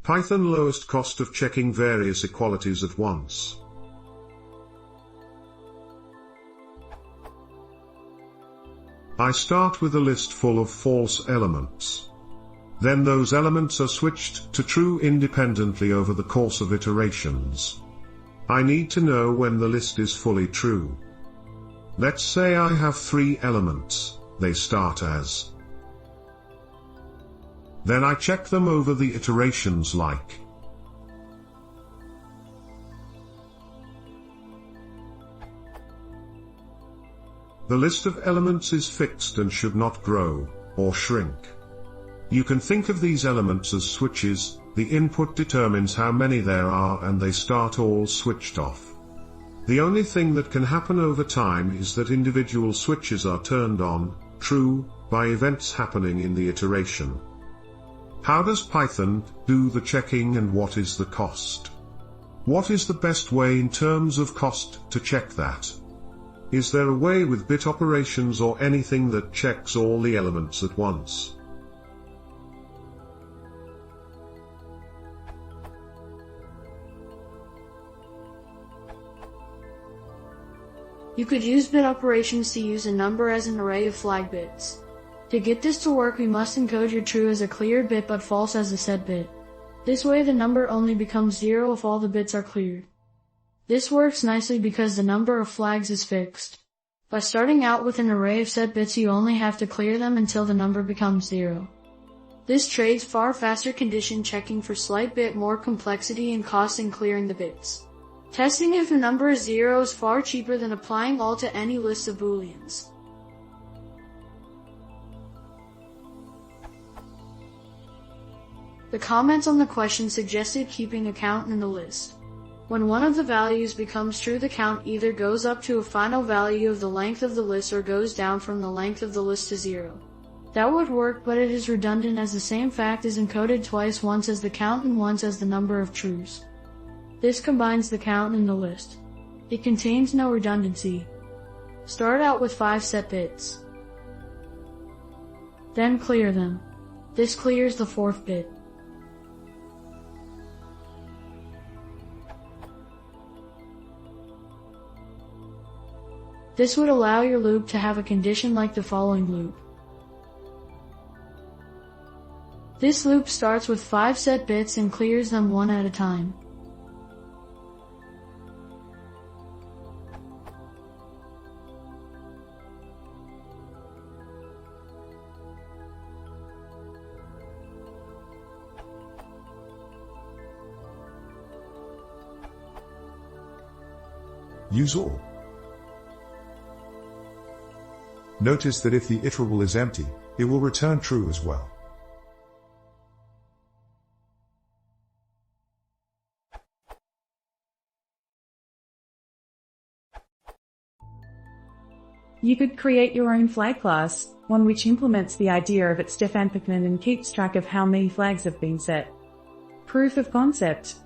Python lowest cost of checking various equalities at once. I start with a list full of false elements. Then those elements are switched to true independently over the course of iterations. I need to know when the list is fully true. Let's say I have 3 elements, they start as. Then I check them over the iterations like. The list of elements is fixed and should not grow, or shrink. You can think of these elements as switches. The input determines how many there are and they start all switched off. The only thing that can happen over time is that individual switches are turned on, true, by events happening in the iteration. How does Python do the checking and what is the cost? What is the best way in terms of cost to check that? Is there a way with bit operations or anything that checks all the elements at once? You could use bit operations to use a number as an array of flag bits. To get this to work, we must encode your true as a cleared bit but false as a set bit. This way the number only becomes 0 if all the bits are cleared. This works nicely because the number of flags is fixed. By starting out with an array of set bits, you only have to clear them until the number becomes 0. This trades far faster condition checking for slight bit more complexity and cost in clearing the bits. Testing if a number is 0 is far cheaper than applying all to any list of booleans. The comments on the question suggested keeping a count in the list. When one of the values becomes true, the count either goes up to a final value of the length of the list or goes down from the length of the list to 0. That would work, but it is redundant as the same fact is encoded twice, once as the count and once as the number of trues. This combines the count and the list. It contains no redundancy. Start out with 5 set bits. Then clear them. This clears the 4th bit. This would allow your loop to have a condition like the following loop. This loop starts with 5 set bits and clears them one at a time. Use all. Notice that if the iterable is empty, it will return true as well. You could create your own flag class, one which implements the idea of its defenpactment and keeps track of how many flags have been set. Proof of concept.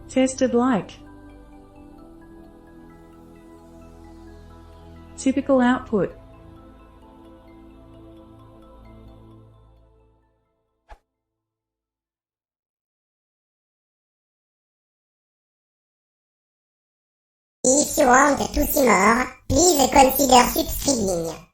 Tested like. Typical output. If you want to see more, please consider subscribing.